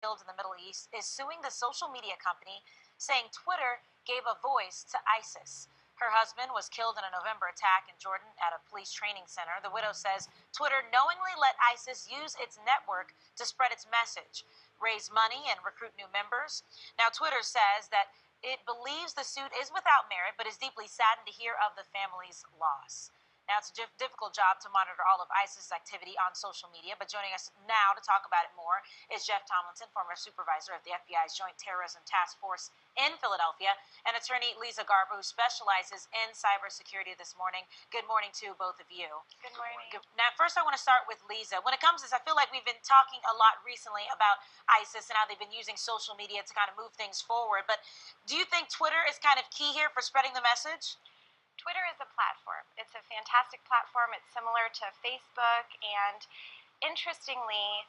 killed in the Middle East, is suing the social media company, saying Twitter gave a voice to ISIS. Her husband was killed in a November attack in Jordan at a police training center. The widow says Twitter knowingly let ISIS use its network to spread its message, raise money, and recruit new members. Now, Twitter says that it believes the suit is without merit, but is deeply saddened to hear of the family's loss. Now, it's a difficult job to monitor all of ISIS's activity on social media, but joining us now to talk about it more is Jeff Tomlinson, former supervisor of the FBI's Joint Terrorism Task Force in Philadelphia, and attorney Lisa Garber, who specializes in cybersecurity this morning. Good morning to both of you. Good morning. Now, first I want to start with Lisa. When it comes to this, I feel like we've been talking a lot recently about ISIS and how they've been using social media to kind of move things forward, but do you think Twitter is kind of key here for spreading the message? Twitter is a platform. It's a fantastic platform. It's similar to Facebook, and interestingly,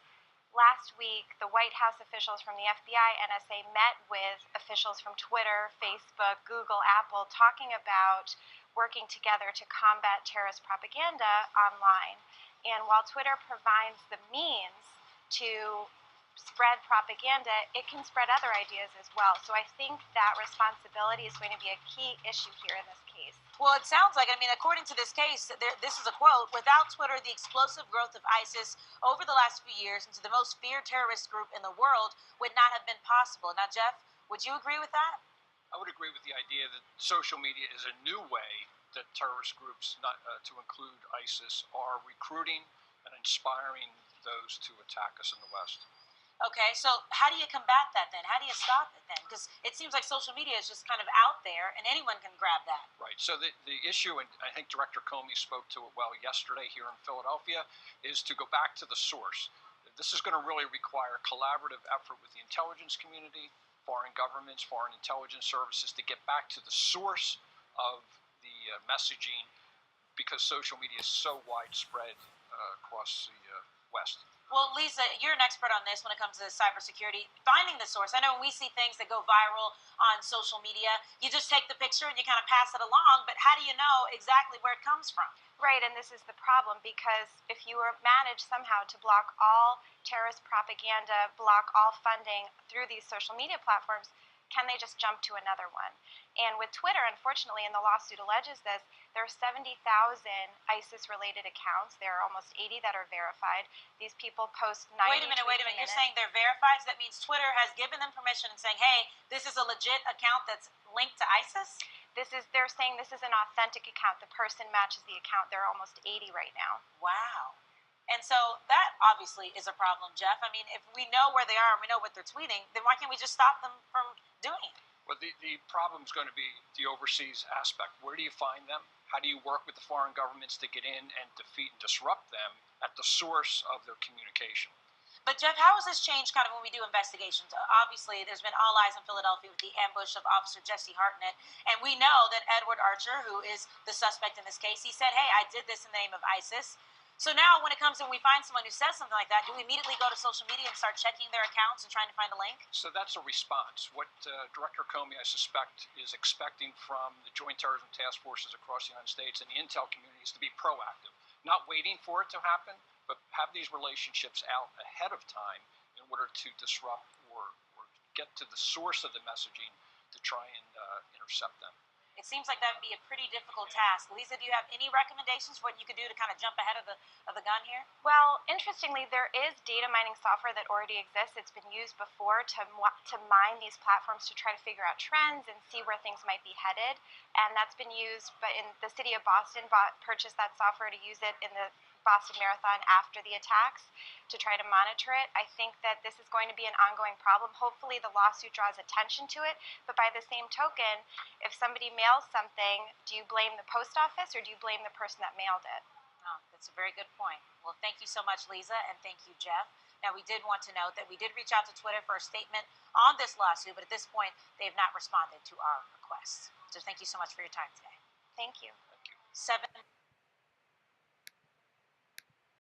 last week, the White House officials from the FBI, NSA met with officials from Twitter, Facebook, Google, Apple, talking about working together to combat terrorist propaganda online. And while Twitter provides the means to spread propaganda, it can spread other ideas as well. So I think that responsibility is going to be a key issue here in this case. Well, it sounds like, according to this case, this is a quote, without Twitter, the explosive growth of ISIS over the last few years into the most feared terrorist group in the world would not have been possible. Now, Jeff, would you agree with that? I would agree with the idea that social media is a new way that terrorist groups, not to include ISIS, are recruiting and inspiring those to attack us in the West. Okay, so how do you combat that then? How do you stop it then? Because it seems like social media is just kind of out there and anyone can grab that. Right. So the issue, and I think Director Comey spoke to it well yesterday here in Philadelphia, is to go back to the source. This is going to really require collaborative effort with the intelligence community, foreign governments, foreign intelligence services to get back to the source of the messaging, because social media is so widespread across the West. Well, Lisa, you're an expert on this when it comes to cybersecurity. Finding the source. I know when we see things that go viral on social media, you just take the picture and you kind of pass it along, but how do you know exactly where it comes from? Right, and this is the problem, because if you manage somehow to block all terrorist propaganda, block all funding through these social media platforms, can they just jump to another one? And with Twitter, unfortunately, and the lawsuit alleges this, there are 70,000 ISIS-related accounts. There are almost 80 that are verified. These people post 90 Wait a minute. You're saying they're verified? So that means Twitter has given them permission and saying, hey, this is a legit account that's linked to ISIS? They're saying this is an authentic account. The person matches the account. There are almost 80 right now. Wow. And so that obviously is a problem, Jeff. If we know where they are and we know what they're tweeting, then why can't we just stop them from doing it? Well, the problem is going to be the overseas aspect. Where do you find them? How do you work with the foreign governments to get in and defeat and disrupt them at the source of their communication? But, Jeff, how has this changed kind of when we do investigations? Obviously, there's been all eyes on Philadelphia with the ambush of Officer Jesse Hartnett. And we know that Edward Archer, who is the suspect in this case, he said, hey, I did this in the name of ISIS. So now when it comes to when we find someone who says something like that, do we immediately go to social media and start checking their accounts and trying to find a link? So that's a response. What Director Comey, I suspect, is expecting from the Joint Terrorism Task Forces across the United States and the intel community is to be proactive, not waiting for it to happen, but have these relationships out ahead of time in order to disrupt or get to the source of the messaging to try and intercept them. It seems like that would be a pretty difficult task. Lisa, do you have any recommendations for what you could do to kind of jump ahead of the gun here? Well, interestingly, there is data mining software that already exists. It's been used before to mine these platforms to try to figure out trends and see where things might be headed. And that's been used, but in the city of Boston purchased that software to use it in the Boston Marathon after the attacks to try to monitor it. I think that this is going to be an ongoing problem. Hopefully the lawsuit draws attention to it, but by the same token, if somebody mails something, do you blame the post office or do you blame the person that mailed it? Oh, that's a very good point. Well, thank you so much, Lisa, and thank you, Jeff. Now, we did want to note that we did reach out to Twitter for a statement on this lawsuit, but at this point, they have not responded to our requests. So thank you so much for your time today. Thank you. Thank you. 7